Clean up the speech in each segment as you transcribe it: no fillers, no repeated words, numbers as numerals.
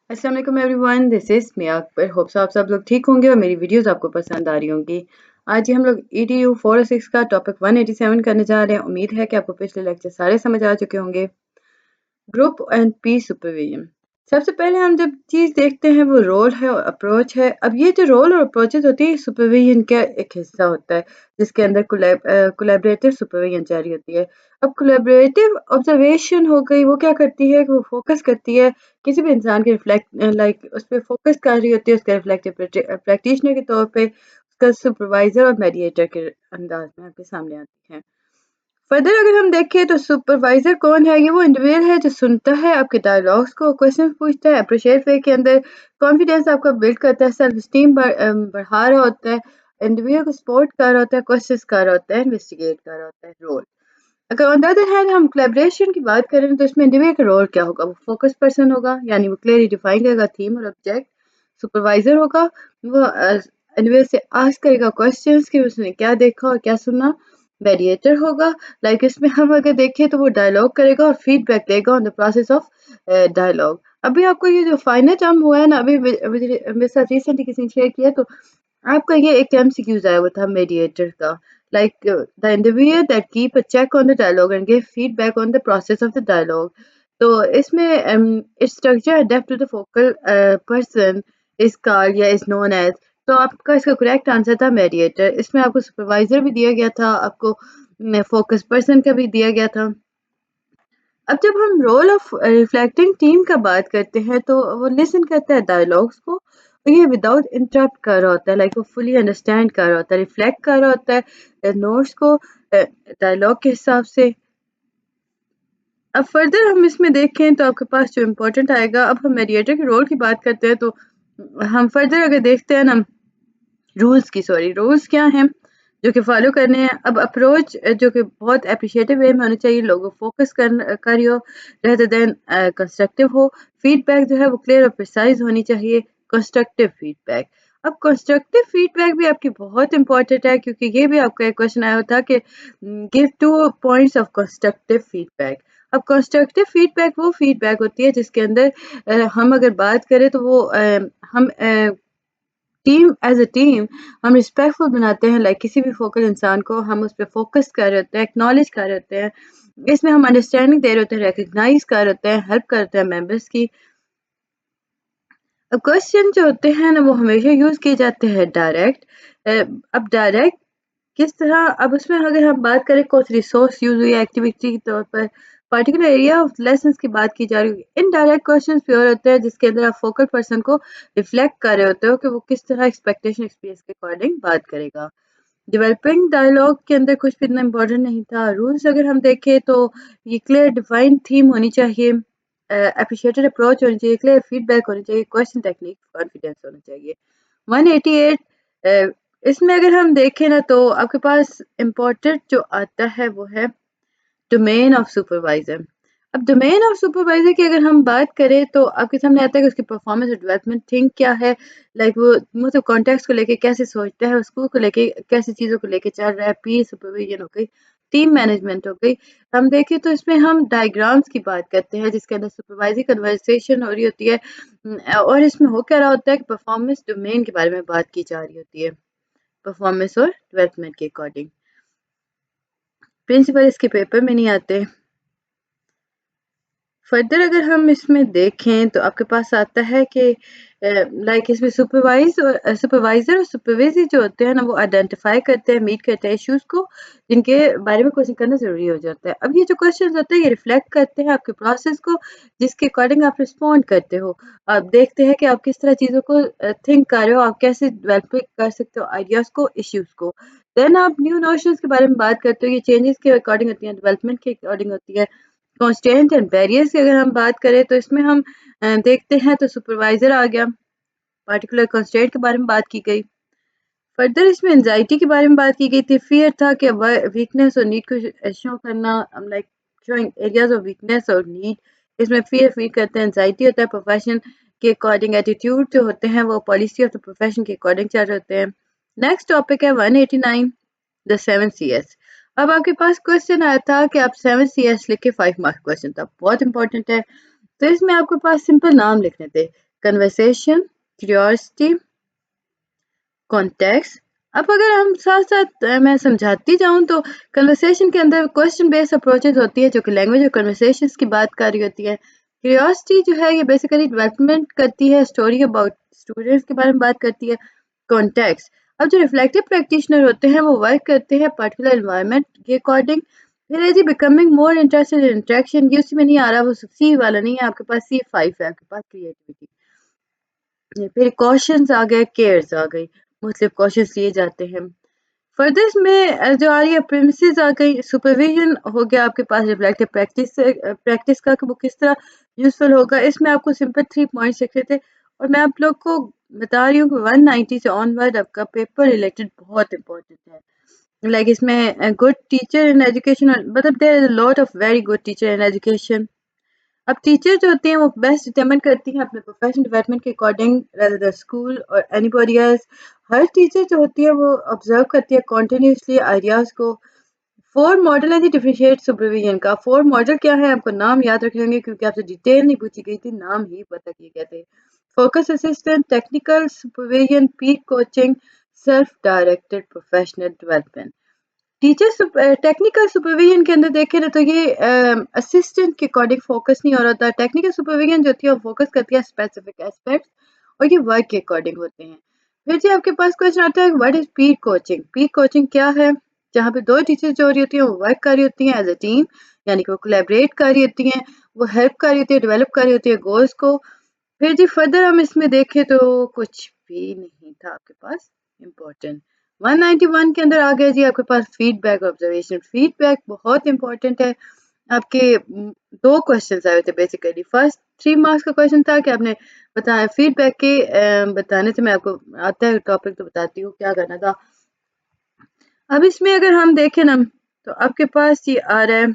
अस्सलाम वालेकुम everyone, this is Miya Akbar. Hope so आप सब लोग ठीक होंगे और मेरी वीडियोस आपको पसंद आ रही होंगी। आज ही हम लोग EDU 4 और 6 का टॉपिक 187 करने जा रहे हैं। उम्मीद है कि आपको पिछले लेक्चर सारे समझ आ चुके होंगे। Group and peer supervision. सबसे पहले हम जब चीज़ देखते हैं वो रोल है और अप्रोच है। अब ये जो रोल और अप्रोचेस होती है सुपरविजन का एक हिस्सा होता है जिसके अंदर कोलैबोरेटिव सुपरविजन जारी होती है। अब कोलैबोरेटिव ऑब्जर्वेशन हो गई, वो क्या करती है कि वो फोकस करती है किसी भी इंसान के लाइक उस पर फोकस कर रही होती है उसका रिफ्लेक्टिव प्रैक्टिशनर के तौर पे, उसका सुपरवाइजर और मेडिएटर के अंदाज में आपके सामने आती है। फर्दर अगर हम देखें तो सुपरवाइजर कौन है? ये वो इंडिविजुअल है जो सुनता है आपके डायलॉग्स को, क्वेश्चन पूछता है, अप्रिशिएट वे के अंदर कॉन्फिडेंस आपका बिल्ड करता है, सेल्फ स्टीम बढ़ा रहा होता है, इंडिविजुअल को सपोर्ट कर रहा होता है, क्वेश्चन कर रहा होता है, इन्वेस्टिगेट कर रहा होता है। रोल अगर ऑन द अदर हैंड हम कोलैबोरेशन की बात करें तो इसमें इंडिविजुअल का रोल क्या होगा? वो फोकस पर्सन होगा, यानी वो क्लियरली डिफाइन करेगा थीम और ऑब्जेक्ट। सुपरवाइजर होगा, वो इंडिविजुअल से आस्क करेगा क्वेश्चंस कि उसने क्या देखा और क्या सुना। मेडिएटर होगा, लाइक इसमें हम अगर देखें तो वो डायलॉग करेगा और फीडबैक देगा on the process of dialogue. अभी आपको ये जो फाइनल टर्म हुआ है ना, अभी मेरे साथ रिसेंटली किसी ने शेयर किया, तो आपका ये एक MCQs आया हुआ था मेडिएटर का, like the individual that keep a check on the dialogue and give feedback on the process of the dialogue. तो इसमें its structure adapt to the focal person is called या is known as। तो आपका इसका correct answer था mediator. इसमें आपको supervisor भी दिया गया था, आपको फोकस पर्सन का भी दिया गया था। अब जब हम रोल ऑफ रिफ्लेक्टिंग टीम का बात करते हैं तो वो लिसन करता है डायलॉग्स को और ये विदाउट इंटरप्ट कर रहा होता है, लाइक वो फुली अंडरस्टैंड कर रहा होता है, रिफ्लेक्ट कर रहा होता है नोट्स को डायलॉग के हिसाब से। अब फर्दर हम इसमें देखें तो आपके पास जो इम्पोर्टेंट आएगा, अब हम मेडिएटर के रोल की बात करते हैं तो हम फर्दर अगर देखते हैं ना रूल्स क्या हैं जो कि फॉलो करने हैं। अब अप्रोच जो कि बहुत अप्रिशिएटिव वे में होना चाहिए, लोगों फोकस कर रही हो रेदर देन कंस्ट्रक्टिव हो। फीडबैक जो है वो क्लियर और प्रिसाइज होनी चाहिए, कंस्ट्रक्टिव फीडबैक। अब कंस्ट्रक्टिव फीडबैक भी आपकी बहुत इंपॉर्टेंट है क्योंकि ये भी आपका एक क्वेश्चन आया था कि give 2 points of constructive feedback. अब कंस्ट्रक्टिव फीडबैक वो फीडबैक होती है जिसके अंदर हम अगर बात करें तो वो हम टीम एज अ टीम हम रिस्पेक्टफुल बनाते हैं, लाइक किसी भी फोकल इंसान को हम उस पर फोकस कर रहे होते हैं, एक्नॉलेज कर रहे होते हैं, इसमें हम अंडरस्टैंडिंग दे रहे होते हैं, रिकग्नाइज कर रहे होते हैं, हेल्प करते हैं मेंबर्स की। अब क्वेश्चन जो होते हैं ना वो हमेशा यूज किए जाते हैं डायरेक्ट। अब डायरेक्ट किस तरह? अब उसमें अगर हम बात करें कौन सी रिसोर्स यूज हुई है एक्टिविटी के तौर पर, पर्टिकुलर एरिया ऑफ लेसन्स की बात की जा रही है। इनडायरेक्ट क्वेश्चंस प्योर होते हैं जिसके अंदर आप फोकल पर्सन को रिफ्लेक्ट कर रहे होते हो कि वो किस तरह एक्सपेक्टेशन एक्सपीरियंस के अकॉर्डिंग बात करेगा। डेवलपिंग डायलॉग के अंदर कुछ भी इतना इम्पोर्टेंट नहीं था। रूल्स अगर हम देखें तो ये क्लियर डिफाइंड थीम होनी चाहिए, अप्रिशिएटेड अप्रोच होनी चाहिए, क्लियर फीडबैक होनी चाहिए, क्वेश्चन टेक्निक, कॉन्फिडेंस होना चाहिए। 188 इसमें अगर हम देखें ना तो आपके पास इम्पोर्टेंट जो आता है वो है डोमेन ऑफ सुपरवाइजर। अब डोमेन ऑफ सुपरवाइजर की अगर हम बात करें तो आपके सामने आता है कि उसकी परफॉर्मेंस और डेवलपमेंट थिंक क्या है, लाइक वो मतलब कॉन्टेक्स्ट को लेके कैसे सोचता है, स्कूल को लेके कैसी चीज़ों को लेके चल रहा है, पीर सुपरविजन हो गई, टीम मैनेजमेंट हो गई। हम देखें तो इसमें हम डायग्राम्स की बात करते हैं जिसके अंदर सुपरवाइजरी कन्वर्सेशन हो रही होती है, और इसमें हो क्या रहा होता है कि परफॉर्मेंस डोमेन के बारे में बात की जा रही होती है, परफॉर्मेंस और डेवलपमेंट के अकॉर्डिंग। प्रिंसिपल इसके पेपर में नहीं आते। फर्दर अगर हम इसमें देखें तो आपके पास आता है कि लाइक इसमें सुपरवाइजर और सुपरवाइजर जो होते हैं ना वो आइडेंटिफाई करते हैं, मीट करते हैं इश्यूज को जिनके बारे में क्वेश्चन करना जरूरी हो जाता है। अब ये जो क्वेश्चन होते हैं ये रिफ्लेक्ट करते हैं आपके प्रोसेस को जिसके अकॉर्डिंग आप रिस्पॉन्ड करते हो। आप देखते हैं कि आप किस तरह चीज़ों को थिंक कर रहे हो, आप कैसे डेवलप कर सकते हो आइडियाज़ को, इश्यूज को। देन आप न्यू नोशंस के बारे में बात करते हो, ये चेंजेस के अकॉर्डिंग होती है, डेवलपमेंट के अकॉर्डिंग होती है। कॉन्स्टेंट एंड बैरियर्स की अगर हम बात करें तो इसमें हम देखते हैं तो सुपरवाइजर आ गया, पार्टिकुलर कॉन्स्टेंट के बारे में बात की गई। फर्दर इसमें एंजाइटी के बारे में बात की गई थी, फियर था कि वीकनेस और नीड को शो करना, like showing areas of weakness और नीड। इसमें फियर फील करते हैं, एंजाइटी होता है प्रोफेशन के अकॉर्डिंग, एटीट्यूड जो होते हैं वो पॉलिसी ऑफ द प्रोफेशन के अकॉर्डिंग चल रहे होते हैं। नेक्स्ट टॉपिक है 189 द 7 CS। अब आपके पास क्वेश्चन आया था कि आप 7 CS लिख के 5 मार्क्स क्वेश्चन था, बहुत इंपॉर्टेंट है। तो इसमें आपके पास सिंपल नाम लिखने थे, कन्वर्सेशन, क्यूरियोसिटी, कॉन्टेक्स्ट। अब अगर हम साथ साथ मैं समझाती जाऊँ तो कन्वर्सेशन के अंदर क्वेश्चन बेस्ड अप्रोचेज होती है जो कि लैंग्वेज और कन्वर्सेशन की बात कर रही होती है। क्यूरियोसिटी जो है ये बेसिकली डेवलपमेंट करती है, स्टोरी अबाउट स्टूडेंट्स के बारे में बात करती है। कॉन्टेक्स्ट, अब जो रिफ्लेक्टिव प्रैक्टिशनर होते हैं वो वर्क करते हैं पर्टिकुलर एनवायरनमेंट के अकॉर्डिंग। फिर है जी becoming more interested in interaction, ये उसी में नहीं आ रहा, वो सी वाला नहीं है, आपके पास C5 है, आपके पास क्रिएटिविटी। फिर क्वेश्चंस आ गए, केयर्स आ गई, मुख्तलिफ क्वेश्चंस लिए जाते हैं। फर्दर इसमें जो आ रही है प्रीमिसेस आ गई, सुपरविजन हो गया आपके पास रिफ्लेक्टिव प्रैक्टिस का कि वो किस तरह यूजफुल होगा। इसमें आपको सिंपल 3 पॉइंट्स लिखे थे और मैं आप लोग को बता रही हूँ कि 190 से ऑनवर्ड आपका पेपर रिलेटेड बहुत इंपॉर्टेंट है। लाइक इसमें गुड टीचर इन एजुकेशन, मतलब there is a lot of very good teacher in education. अब टीचर जो होती हैं वो बेस्ट डिटरमाइन करती हैं अपने प्रोफेशनल डेवलपमेंट के अकॉर्डिंग रेदर द स्कूल और एनीबॉडी एल्स। हर टीचर जो होती है वो ऑब्जर्व करती है कॉन्टिन्यूसली आइडियाज को। 4 मॉडल है जी डिफरेंशिएट सुपरविजन का। 4 मॉडल क्या है, आपको नाम याद रख लेंगे क्योंकि आपसे डिटेल नहीं पूछी गई थी, नाम ही पता किए गए थे। Focus assistant, technical supervision, peak coaching, self directed professional development. Teacher technical supervision के अंदर देखें ना तो ये असिस्टेंट के अकॉर्डिंग फोकस नहीं हो रहा था। टेक्निकल सुपरविजन जो होती है वो फोकस करती है स्पेसिफिक एस्पेक्ट्स और ये वर्क के अकॉर्डिंग होते हैं। फिर जी आपके पास क्वेश्चन आता है what is peak coaching. Peak coaching क्या है, जहाँ पे 2 टीचर्स जो हो रही होती हैं वो वर्क कर रही होती हैं एज अ टीम, यानी कि वो कोलैबोरेट कर रही होती हैं, वो हेल्प कर रही होती है, डेवलप कर रही होती है गोल्स को। फिर जी फर्दर हम इसमें देखें तो कुछ भी नहीं था आपके पास इम्पोर्टेंट। 191 के अंदर आ गया जी आपके पास फीडबैक ऑब्जर्वेशन। फीडबैक बहुत इंपॉर्टेंट है। आपके 2 क्वेश्चंस आए हुए थे बेसिकली। फर्स्ट 3 मार्क्स का क्वेश्चन था कि आपने बताया फीडबैक के बताने से मैं आपको आता है टॉपिक तो बताती हूँ क्या करना था। अब इसमें अगर हम देखें ना तो आपके पास ये आ रहा है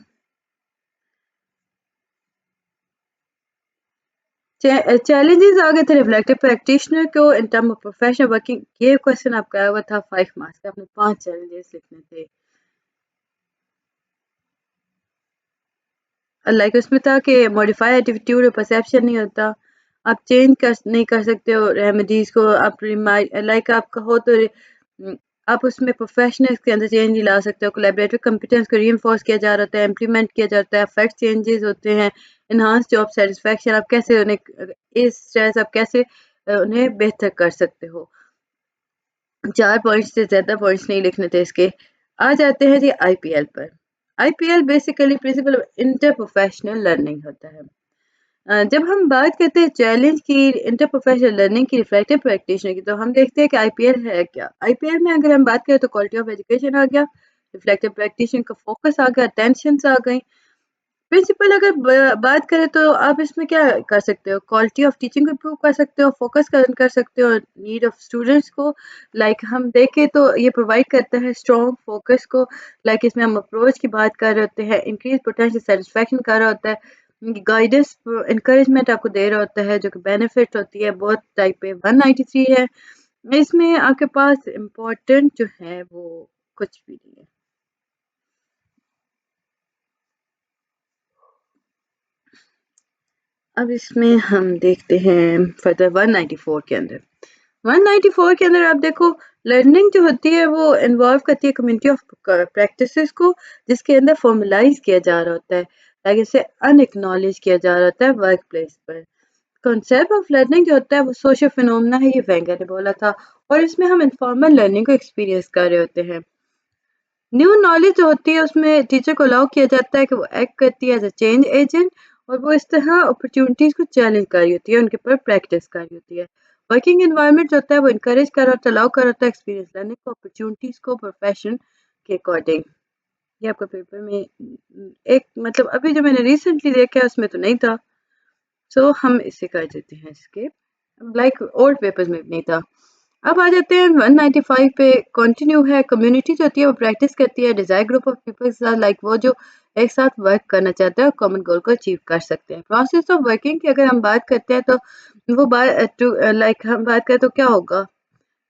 चैलेंजेस आ गए थे रिफ्लेक्टिव प्रैक्टिशनर को in term of professional working. ये क्वेश्चन आपका आया हुआ था 5 मार्क्स का, आपने 5 चैलेंजेस लिखने थे। लाइक उसमें था कि मॉडिफाई एटीट्यूड और परसेप्शन नहीं होता, आप चेंज कर नहीं कर सकते हो रेमेडीज को। आप लाइक आपका हो तो आप उसमें प्रोफेशनल्स के अंदर चेंज ही ला सकते हो। कोलैबोरेटिव कंपिटेंस को रीइंफोर्स किया जा रहा है, इम्प्लीमेंट किया जाता है, फैक्ट चेंजेस होते हैं, इनहांस जॉब सेटिस्फैक्शन, आप कैसे उन्हें इस स्ट्रेस आप कैसे उन्हें बेहतर कर सकते हो। 4 पॉइंट्स से ज़्यादा पॉइंट्स नहीं लिखने थे इसके। आ जाते हैं जी आईपीएल पर। IPL basically principle of inter professional learning होता है। जब हम बात करते हैं चैलेंज की, इंटर प्रोफेशनल लर्निंग की, रिफ्लेक्टिव प्रैक्टिशनर की, तो हम देखते हैं कि आईपीएल है क्या। आईपीएल में अगर हम बात करें तो क्वालिटी ऑफ एजुकेशन आ गया, रिफ्लेक्टिव प्रैक्टिशनर का फोकस आ गया, टेंशन्स आ गई। प्रिंसिपल अगर बात करें तो आप इसमें क्या कर सकते हो, क्वालिटी ऑफ टीचिंग को इम्प्रूव कर सकते हो, फोकस कर सकते हो नीड ऑफ स्टूडेंट्स को। लाइक हम देखें तो ये प्रोवाइड करता है स्ट्रॉन्ग फोकस को। लाइक इसमें हम अप्रोच की बात कर रहे होते हैं, इंक्रीज पोटेंशियल सेटिस्फैक्शन कर रहा होता है, गाइडेंस इंकरेजमेंट आपको दे रहा होता है जो कि बेनिफिट होती है। बहुत टाइप पे 193 है। इसमें आपके पास इम्पोर्टेंट जो है वो कुछ भी नहीं है। अब इसमें हम देखते हैं फर्दर 194 के अंदर। 194 के अंदर आप देखो लर्निंग जो होती है वो इन्वॉल्व करती है कम्युनिटी ऑफ प्रैक्टिसेस को, जिसके अंदर फॉर्मलाइज किया जा रहा होता है, लाइक इसे अनएक्नॉलेज किया जा रहा होता है वर्क प्लेस पर। कॉन्सेप्ट ऑफ लर्निंग जो होता है वो सोशल फिनोमेना है, ये वेंगर ने बोला था, और इसमें हम इनफॉर्मल लर्निंग को एक्सपीरियंस कर रहे होते हैं। न्यू नॉलेज जो होती है उसमें टीचर को अलाउ किया जाता है कि वो एक्ट करती है एज अ चेंज एजेंट, और वो इस तरह अपॉर्चुनिटीज को चैलेंज कर रही होती है, उनके ऊपर प्रैक्टिस कर रही होती है। वर्किंग एनवायरनमेंट जो होता है वो इनकरेज कर रहा होता है, अलाउ कर रहा होता है एक्सपीरियंस लर्निंग को, अपॉर्चुनिटीज को प्रोफेशन के अकॉर्डिंग। ये आपका पेपर में एक मतलब अभी जो मैंने रिसेंटली देखा है उसमें तो नहीं था, सो हम इसे कर देते हैं स्किप, लाइक ओल्ड पेपर्स में भी नहीं था। अब आ जाते हैं 195 पे, कंटिन्यू है। कम्युनिटी जो होती है वो प्रैक्टिस करती है डिजायर ग्रुप ऑफ पीपल के साथ, लाइक वो जो एक साथ वर्क करना चाहते हैं और कॉमन गोल को अचीव कर सकते हैं। प्रोसेस ऑफ वर्किंग की अगर हम बात करते हैं तो वो बात लाइक हम बात करें तो क्या होगा,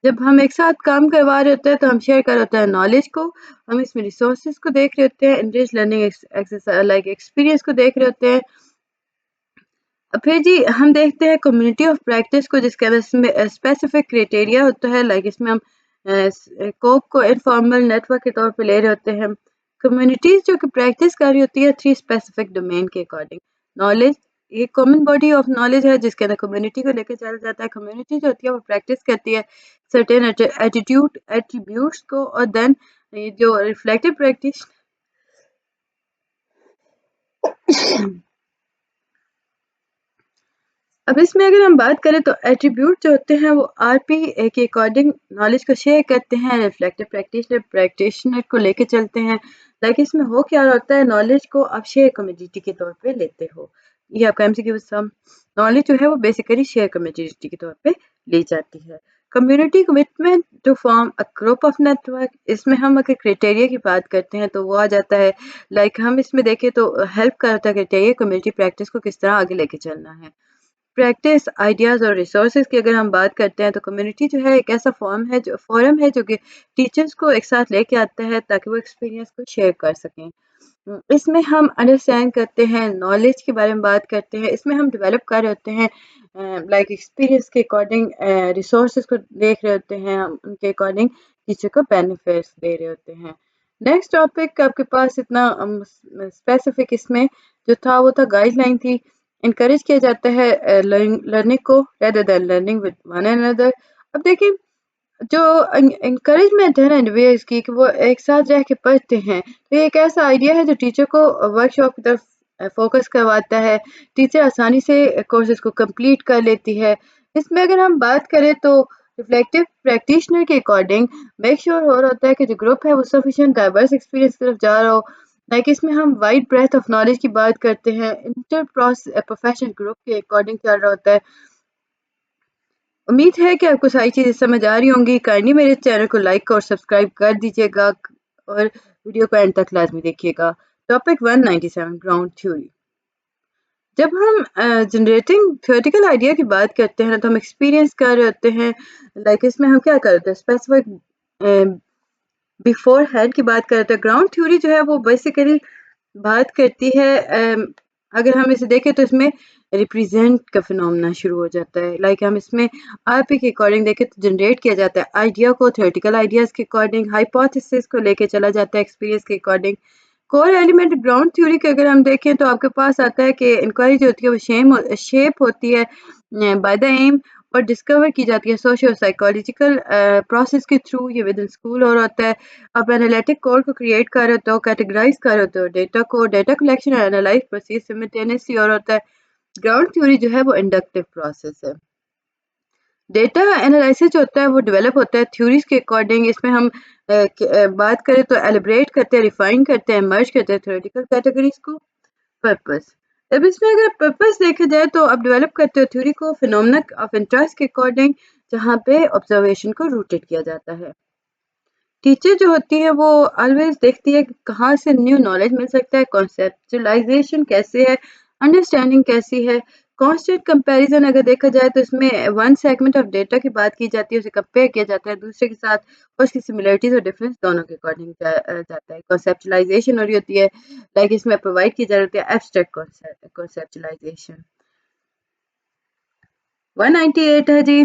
जब हम एक साथ काम करवा रहे होते हैं तो हम शेयर कर रहे होते हैं नॉलेज को, हम इसमें रिसोर्सेज को देख रहे होते हैं, interest learning exercise like experience को देख रहे होते हैं। फिर जी हम देखते हैं कम्युनिटी ऑफ प्रैक्टिस को, जिसके अंदर इसमें स्पेसिफिक क्राइटेरिया होता है। लाइक इसमें हम कोप को इनफॉर्मल नेटवर्क के तौर पे ले रहे होते हैं। कम्युनिटीज जो कि प्रैक्टिस कर रही होती है 3 स्पेसिफिक डोमेन के अकॉर्डिंग। नॉलेज, ये कॉमन बॉडी ऑफ नॉलेज है जिसके अंदर कम्युनिटी को लेकर चला जाता है। कम्युनिटी जो होती है वो प्रैक्टिस करती है सर्टेन एटीट्यूड एट्रीब्यूट्स को, और देन जो रिफ्लेक्टिव प्रैक्टिस अब इसमें अगर हम बात करें तो एट्रीब्यूट जो होते हैं वो आरपी के अकॉर्डिंग नॉलेज को शेयर करते हैं। रिफ्लेक्टिव प्रैक्टिशनर को लेके चलते हैं। लाइक इसमें हो क्या होता है, नॉलेज को आप शेयर कम्युनिटी के तौर पे लेते हो। ये आपका एमसीक्यू सम। नॉलेज जो है वो बेसिकली शेयर कम्युनिटी के तौर पे ली जाती है। Community commitment to form a group of network, इसमें हम अगर क्राइटेरिया की बात करते हैं तो वो आ जाता है। लाइक हम इसमें देखें तो हेल्प करता है क्राइटेरिया कम्युनिटी प्रैक्टिस को किस तरह आगे लेके चलना है। प्रैक्टिस आइडियाज़ और रिसोर्सेज की अगर हम बात करते हैं तो कम्युनिटी जो है एक ऐसा फोरम है जो कि टीचर्स को एक साथ लेके आता है ताकि वो एक्सपीरियंस को शेयर कर सकें। इसमें हम अंडरस्टैंड करते हैं, नॉलेज के बारे में बात करते हैं। इसमें हम डेवलप कर रहे होते हैं लाइक एक्सपीरियंस के अकॉर्डिंग, रिसोर्सेज को देख रहे होते हैं, हम उनके अकॉर्डिंग टीचर को बेनिफिट्स दे रहे होते हैं। नेक्स्ट टॉपिक आपके पास इतना स्पेसिफिक इसमें जो था वो था गाइडलाइन थी। इनकरेज किया जाता है लर्निंग को rather than learning with one another. अब देखिए जो इनकरेजमेंट है ना इंडिविजुअल्स की कि वो एक साथ रह के पढ़ते हैं, तो ये एक ऐसा आइडिया है जो टीचर को वर्कशॉप की तरफ फोकस करवाता है। टीचर आसानी से कोर्सेज को कंप्लीट कर लेती है। इसमें अगर हम बात करें तो रिफ्लेक्टिव प्रैक्टिशनर के अकॉर्डिंग मेक श्योर हो रहा होता है कि जो ग्रुप है वो सफिशिएंट डाइवर्स एक्सपीरियंस की तरफ जा रहा हो। लाइक इसमें हम वाइड ब्रेथ ऑफ नॉलेज की बात करते हैं। इंटर प्रोफेशनल ग्रुप के अकॉर्डिंग चल रहा होता है। उम्मीद है कि आपको सारी चीज़ें समझ आ रही होंगी। काइंडली मेरे चैनल को लाइक और सब्सक्राइब कर दीजिएगा और वीडियो को एंड तक लाजमी देखिएगा। Topic 197 ground theory. जब हम जनरेटिंग थ्योरेटिकल आइडिया की बात करते हैं ना तो हम एक्सपीरियंस कर रहे होते हैं। लाइक इसमें हम क्या करते हैं, स्पेसिफिक बिफोर हैंड की बात करते हैं। ग्राउंड थ्योरी जो है वो बेसिकली बात करती है अगर हम इसे देखें तो इसमें रिप्रेजेंट का फिनोमेना शुरू हो जाता है। लाइक हम इसमें आरपी के अकॉर्डिंग देखें तो जनरेट किया जाता है आइडिया को थ्योरेटिकल आइडियाज के अकॉर्डिंग, हाइपोथेसिस को लेके चला जाता है एक्सपीरियंस के according. Core element ground theory के अगर हम देखें तो आपके पास आता है कि इंक्वायरी जो होती है वो शेप होती है बाय द एम और डिस्कवर की जाती है सोशियो साइकोलॉजिकल प्रोसेस के थ्रू। ये विद इन स्कूल और होता है। आप एनालिटिक कोड को क्रिएट कर रहे हो, कैटेगराइज कर रहे हो डेटा को, डेटा कलेक्शन और एनालाइज प्रोसेस सिमिल्टेनियसली और होता है। ग्राउंड थ्योरी जो है वो इंडक्टिव प्रोसेस है। डेटा एनालिसिस जो होता है वो डेवलप होता है थ्योरीज के अकॉर्डिंग। इसमें हम बात करें तो एलिब्रेट करते हैं, रिफाइन करते हैं, मर्ज करते हैं थ्योरेटिकल कैटेगरीज को। पर्पस, अब इसमें अगर पर्पस देखा जाए तो आप डेवलप करते हो थ्योरी को फिनोमेना ऑफ इंटरेस्ट के अकॉर्डिंग, जहाँ पे ऑब्जर्वेशन को रूटेड किया जाता है। टीचर जो होती है वो ऑलवेज देखती है कि कहाँ से न्यू नॉलेज मिल सकता है, कॉन्सेप्चुलाइजेशन कैसे है, अंडरस्टैंडिंग कैसी है। कांस्टेंट कंपैरिजन अगर देखा जाए तो इसमें वन सेगमेंट ऑफ डेटा की बात की जाती है, उसे कंपेयर किया जाता है दूसरे के साथ और उसकी सिमिलरिटीज और डिफरेंस दोनों के अकॉर्डिंग जाता है। कॉन्सेप्चुलाइजेशन हो रही होती है, लाइक इसमें प्रोवाइड की जा रही है एब्स्ट्रैक्ट कॉन्सेप्चुलाइजेशन। 198 है जी।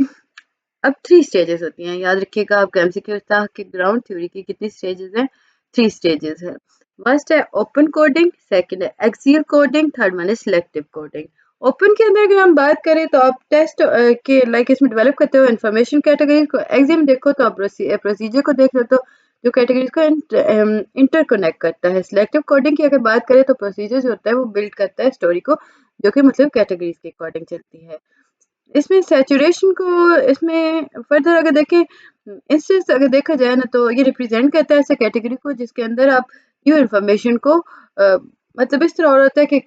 अब 3 स्टेजेस होती हैं, याद रखिएगा आपका एमसीक्यू था कि ग्राउंड थ्योरी की कितनी स्टेजेस हैं, 3 स्टेजेस है। फर्स्ट है ओपन कोडिंग, सेकंड है एक्सियल कोडिंग, थर्ड वन है सिलेक्टिव कोडिंग। ओपन के अंदर अगर हम बात करें तो आप टेस्ट के लाइक इसमें डेवलप करते हो इन्फॉर्मेशन कैटेगरीज को। एग्जाम देखो तो आप प्रोसीजर को देख लेते हो जो कैटेगरीज को इंटरकनेक्ट करता है। सिलेक्टिव कोडिंग की अगर बात करें तो प्रोसीजर जो होता है वो बिल्ड करता है स्टोरी को, जो कि मतलब कैटेगरीज के अकॉर्डिंग चलती है। इसमें सैचुरेशन को इसमें फर्दर अगर देखें इंस्टेंस अगर देखा जाए ना तो ये रिप्रेजेंट करता है ऐसे कैटेगरी को जिसके अंदर आप न्यू इन्फॉर्मेशन को मतलब इस तरह हो रहा है कि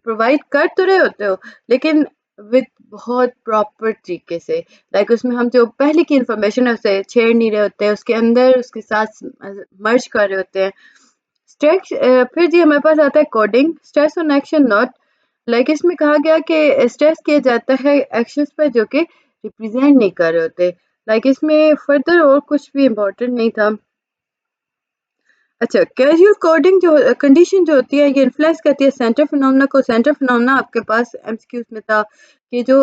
प्रोवाइड कर तो रहे होते हो लेकिन विद बहुत प्रॉपर तरीके से। लाइक उसमें हम जो पहले की इन्फॉर्मेशन है उसे छेड़ नहीं रहे होते हैं, उसके अंदर उसके साथ मर्ज कर रहे होते हैं। स्ट्रेस फिर जी हमारे पास आता है coding, stress on action not. Like इसमें कहा गया कि स्ट्रेस किया जाता है एक्शंस पर जो कि रिप्रेजेंट नहीं कर रहे होते। लाइक इसमें फर्दर और कुछ भी इम्पोर्टेंट नहीं था। अच्छा, कैज़ुअल कोडिंग जो कंडीशन जो होती है ये इन्फ्लुएंस करती है सेंटर फिनोमेना को। सेंटर फिनोमेना आपके पास एमसीक्यूज में था कि जो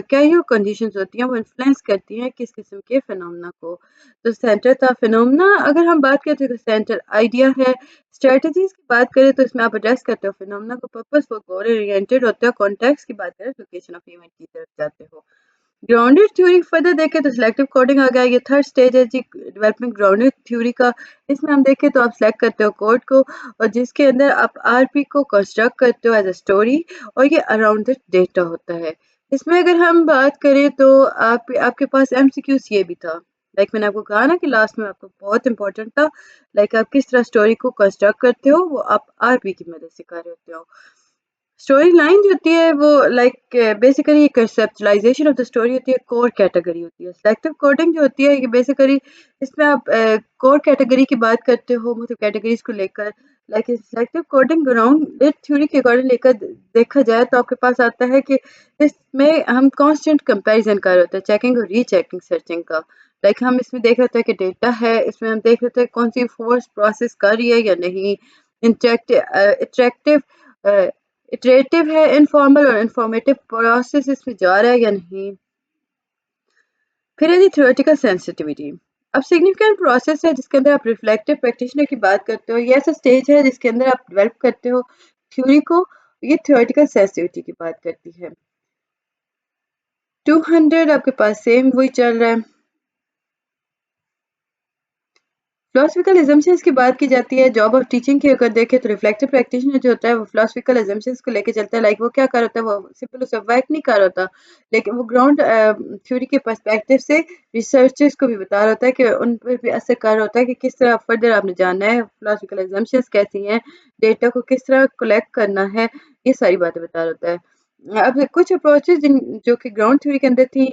कैज़ुअल कंडीशंस होती हैं वो इन्फ्लुएंस करती हैं किस किस्म के फिनोमेना को। तो सेंटर था फिनोमेना। अगर हम बात करते हैं तो सेंटर आइडिया है। स्ट्रेटजीज की बात करें तो इसमें आप एड्रेस करते हो फिनोमेना को, पर्पस फॉर गोल ओरिएंटेड होते हो। कॉन्टेक्स्ट की बात करें लोकेशन ऑफ इवेंट की तरफ जाते हो। ग्राउंडेड थ्योरी फर्दर देखें तो सिलेक्टिव कोडिंग आ गया। ये थर्ड स्टेज है जी डेवलपमेंट ग्राउंडेड थ्योरी का। इसमें हम देखें तो आप सेलेक्ट करते हो कोड को और जिसके अंदर आप आरपी को कंस्ट्रक्ट करते हो एज अ स्टोरी और ये अराउंड द डेटा होता है। इसमें अगर हम बात करें तो आपके पास एमसीक्यूज ये भी था। लाइक मैंने आपको कहा ना कि लास्ट में आपको बहुत इंपॉर्टेंट था। लाइक आप किस तरह स्टोरी को कंस्ट्रक्ट करते हो वो आप आरपी की मदद से कर रहे होते हो। स्टोरी लाइन जो होती है वो like basically conceptualisation of the story होती है। कोर कैटेगरी होती है। सिलेक्टिव कोडिंग जो होती है ये बेसिकली इसमें आप कोर कैटेगरी की बात करते हो मतलब कैटेगरीज को लेकर। Like selective coding grounded theory के अकॉर्डिंग लेकर देखा जाए तो आपके पास आता है कि इसमें हम कांस्टेंट कंपैरिजन कर रहे होते हैं, चेकिंग और रीचेकिंग सर्चिंग का। लाइक हम इसमें देख रहे थे कि डेटा है, इसमें हम देख रहे थे कौन सी फोर्स प्रोसेस कर रही है या नहीं। इंटरेक्टिव इटरेटिव है, इनफॉर्मल और इंफॉर्मेटिव प्रोसेस इसमें जा रहा है या नहीं। फिर है जी थ्योरेटिकल सेंसिटिविटी। अब सिग्निफिकेंट प्रोसेस है जिसके अंदर आप रिफ्लेक्टिव प्रैक्टिशनर की बात करते हो। ये ऐसा स्टेज है जिसके अंदर आप डेवलप करते हो थ्योरी को। ये थ्योरेटिकल सेंसिटिविटी की बात करती है। 200 आपके पास सेम वही चल रहा है। फिलोसफिकल एजम्पशंस की बात की जाती है। जॉब ऑफ टीचिंग की अगर देखें तो रिफ्लेक्टिव प्रैक्टिशनर जो होता है वो फिलोसफिकल एजम्पशंस को लेके चलता है। लाइक वो क्या कर होता है, वो सिंपल उसे वर्क नहीं कर होता लेकिन वो ग्राउंड थ्योरी के पर्सपेक्टिव से रिसर्चर्स को भी बता रहा होता है कि उन पर भी असर कर होता है कि किस तरह फर्दर आपने जानना है, फिलोसफिकल एजम्पशंस कैसी हैं, डेटा को किस तरह कलेक्ट करना है, ये सारी बातें बता रहा होता है। अब कुछ अप्रोचेज जो कि ग्राउंड थ्योरी के अंदर थी,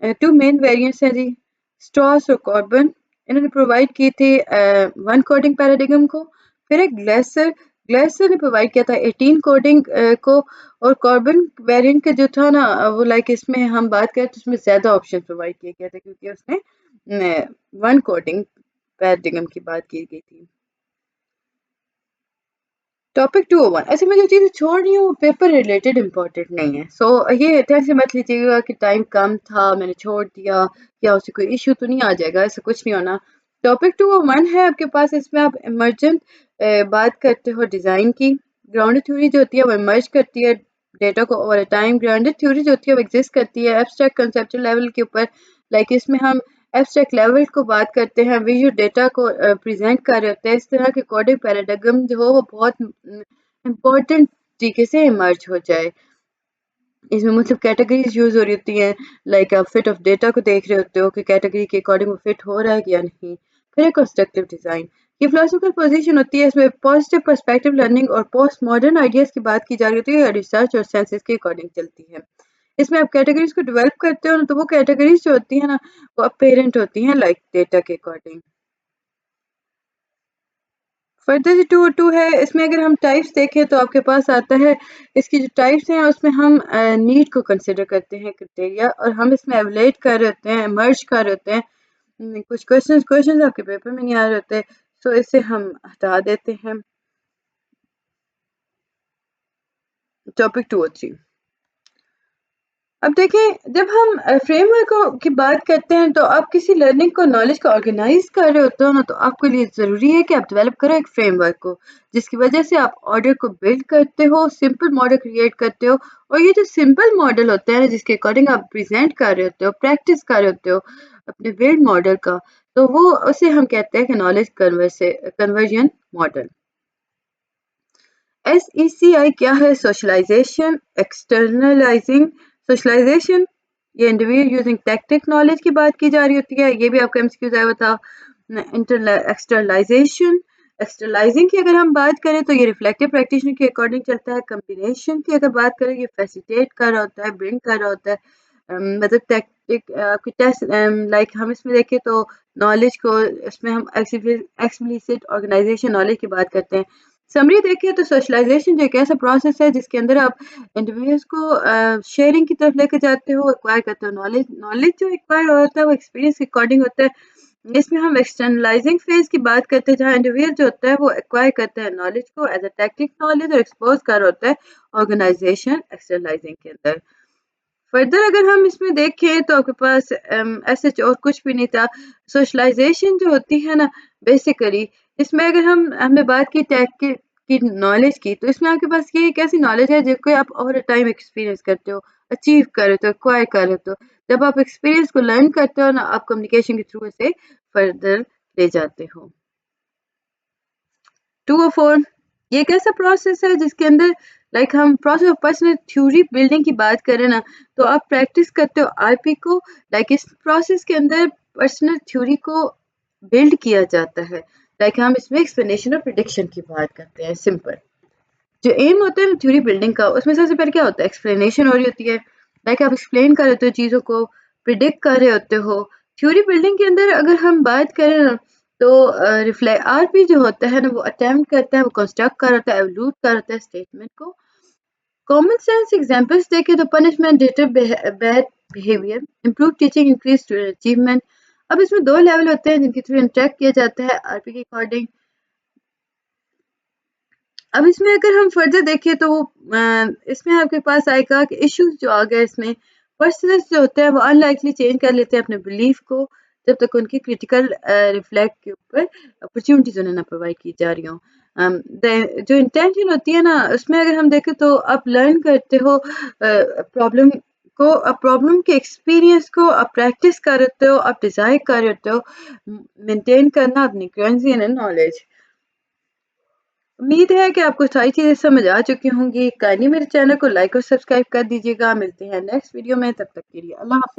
टू मेन वेरिएंट्स हैं जी, स्ट्रॉस और कॉर्बन। इन्होंने प्रोवाइड की थी वन कोडिंग पैराडिगम को। फिर एक ग्लेसर ग्लेसर ने प्रोवाइड किया था 18 कोडिंग को। और कॉर्बन वेरिएंट का जो था ना वो लाइक इसमें हम बात करें तो उसमें ज़्यादा ऑप्शन प्रोवाइड किए गए थे क्योंकि उसने वन कोडिंग पैराडिगम की बात की गई थी। टॉपिक 201। ऐसे मैं जो चीज़ें छोड़ रही हूँ पेपर रिलेटेड इंपॉर्टेंट नहीं है। सो ये टेंशन मत लीजिएगा कि टाइम कम था मैंने छोड़ दिया या उससे कोई इशू तो नहीं आ जाएगा, ऐसा कुछ नहीं होना। टॉपिक 201 है आपके पास। इसमें आप इमर्जेंट बात करते हो डिज़ाइन की। ग्राउंडेड थ्योरी जो होती है वो इमर्ज करती है डेटा को ओवर टाइम। ग्राउंडेड थ्योरी जो होती है वो एग्जिस्ट करती है एब्स्ट्रैक्ट कंसेप्चुअल लेवल के ऊपर। लाइक इसमें हम एब्स्ट्रैक्ट लेवल को बात करते हैं, विजुअल डेटा को प्रेजेंट कर रहे होते हैं। इस तरह के कोडिंग पैराडिगम जो हो वो बहुत इम्पोर्टेंट तरीके से इमर्ज हो जाए। इसमें मतलब कैटेगरीज यूज हो रही होती हैं। लाइक आप फिट ऑफ डेटा को देख रहे होते हो कि कैटेगरी के अकॉर्डिंग वो फिट हो रहा है या नहीं। फिर कंस्ट्रक्टिव डिजाइन, ये फिलोसफिकल पोजीशन होती है। इसमें पॉजिटिव पर्सपेक्टिव लर्निंग और पोस्ट मॉडर्न आइडियाज की बात की जा रही होती है, रिसर्च और सेंसेस के अकॉर्डिंग चलती है। इसमें आप कैटेगरीज को डेवलप करते हो ना तो वो कैटेगरीज जो होती है ना वो अपेरेंट होती हैं लाइक डेटा के अकॉर्डिंग। फर्दर जो 202 है इसमें अगर हम टाइप्स देखें तो आपके पास आता है। इसकी जो टाइप्स हैं उसमें हम नीड को कंसिडर करते हैं क्राइटेरिया, और हम इसमें एवलेट कर रहे होते हैं, मर्ज कर रहे होते हैं। कुछ क्वेश्चंस आपके पेपर में नहीं आ रहे होते, सो इसे हम हटा देते हैं। टॉपिक 203। अब देखें जब हम फ्रेमवर्क की बात करते हैं तो आप किसी लर्निंग को नॉलेज को ऑर्गेनाइज कर रहे होते हो ना तो आपके लिए ज़रूरी है कि आप डेवलप करो एक फ्रेमवर्क को जिसकी वजह से आप ऑर्डर को बिल्ड करते हो, सिंपल मॉडल क्रिएट करते हो। और ये जो सिंपल मॉडल होता है ना जिसके अकॉर्डिंग आप प्रेजेंट कर रहे होते हो, प्रैक्टिस कर रहे होते हो अपने बिल्ड मॉडल का, तो वो उसे हम कहते हैं कि नॉलेज कन्वर्जन मॉडल। SECI क्या है? सोशलाइजेशन, एक्सटर्नलाइजिंग सोशलाइजेशन, ये इंडिविजुअल यूजिंग टैक्टिक नॉलेज की बात की जा रही होती है। ये भी आपका एमसीक्यू आया हुआ था। एक्सटर्नलाइजेशन, एक्सटर्नलाइजिंग की अगर हम बात करें तो ये रिफ्लेक्टिव प्रैक्टिशनर के अकॉर्डिंग चलता है। कम्बिनेशन की अगर बात करें ये फैसिलिटेट कर रहा होता है, ब्रिंग कर रहा होता है। मतलब टैक्टिक आपकी टेस्ट लाइक हम इसमें देखें तो नॉलेज को इसमें हम एक्सप्लिसिट ऑर्गेनाइजेशन नॉलेज की बात करते हैं। समरी देखिए तो सोशलाइजेशन जो एक ऐसा प्रोसेस है जिसके अंदर आप इंडिविजुअल्स को शेयरिंग की तरफ लेकर जाते हो, एक्वायर करते हो नॉलेज। नॉलेज जो एक्वायर होता है वो एक्सपीरियंस के अकॉर्डिंग होता है। इसमें हम एक्सटर्नलाइजिंग फेज की बात करते हैं, जहाँ इंडिविजुअल जो होता है वो एक्वायर करता है नॉलेज को एज अ टेक्निकल नॉलेज और एक्सपोज कर होता है ऑर्गेनाइजेशन एक्सटर्नलाइजिंग के अंदर। फर्दर अगर हम इसमें देखें तो आपके पास ऐसे और कुछ भी नहीं था। सोशलाइजेशन जो होती है ना, बेसिकली इसमें अगर हमने बात की टेक की नॉलेज की, तो इसमें आपके पास ये एक ऐसी नॉलेज है जिसको आप ओवर टाइम एक्सपीरियंस करते हो, अचीव कर रहे हो, एक्वायर कर रहे हो। जब आप एक्सपीरियंस को लर्न करते हो ना, आप कम्युनिकेशन के थ्रू इसे फर्दर ले जाते हो। 204 ये एक ऐसा प्रोसेस है जिसके अंदर हम process of personal theory building की बात करें ना, तो आप प्रैक्टिस करते हो आरपी को। इस प्रोसेस के अंदर पर्सनल थ्योरी को बिल्ड किया जाता है। हम इसमें एक्सप्लेनेशन और प्रिडिक्शन की बात करते हैं। सिंपल जो एम होता है थ्योरी बिल्डिंग का, उसमें सबसे पहले क्या होता है, एक्सप्लेनेशन हो रही होती है। आप एक्सप्लेन कर रहे होते हो चीज़ों को, प्रिडिक्ट कर रहे होते हो। थ्योरी बिल्डिंग के अंदर अगर हम बात करें ना, तो रिफ्लेक्ट आरपी जो होता है ना, वो अटेम्प्ट करता है, वो कंस्ट्रक्ट कर होता है, एवल्यूट कर होता है स्टेटमेंट को। कॉमन सेंस एग्जांपल्स देखें तो punishment, deter bad behaviour, improve teaching, increase student achievement. अब इसमें दो लेवल होते हैं जिनके थ्रू इंटरेक्ट किया जाता है आरपी के अकॉर्डिंग। अब इसमें अगर हम फर्दर देखें तो इसमें आपके पास आएगा कि इश्यूज जो आ गए इसमें, पर्सनस जो होते हैं वो अनलाइकली चेंज कर लेते हैं अपने बिलीफ को, जब तक उनकी क्रिटिकल रिफ्लेक्ट के ऊपर अपॉर्चुनिटीज उन्हें ना प्रोवाइड की जा रही हों। जो इंटेंशन होती है ना, उसमें अगर हम देखें तो आप लर्न करते हो प्रॉब्लम को, आप प्रॉब्लम के एक्सपीरियंस को आप प्रैक्टिस कर रहे हो, आप डिजाइन कर रहे हो मेंटेन करना अपनी करेंसी एंड नॉलेज। उम्मीद है कि आपको सारी चीज़ें समझ आ चुकी होंगी। काइंडली मेरे चैनल को लाइक और सब्सक्राइब कर दीजिएगा। मिलते हैं नेक्स्ट वीडियो में, तब तक के लिए अल्लाह हाफ़िज़।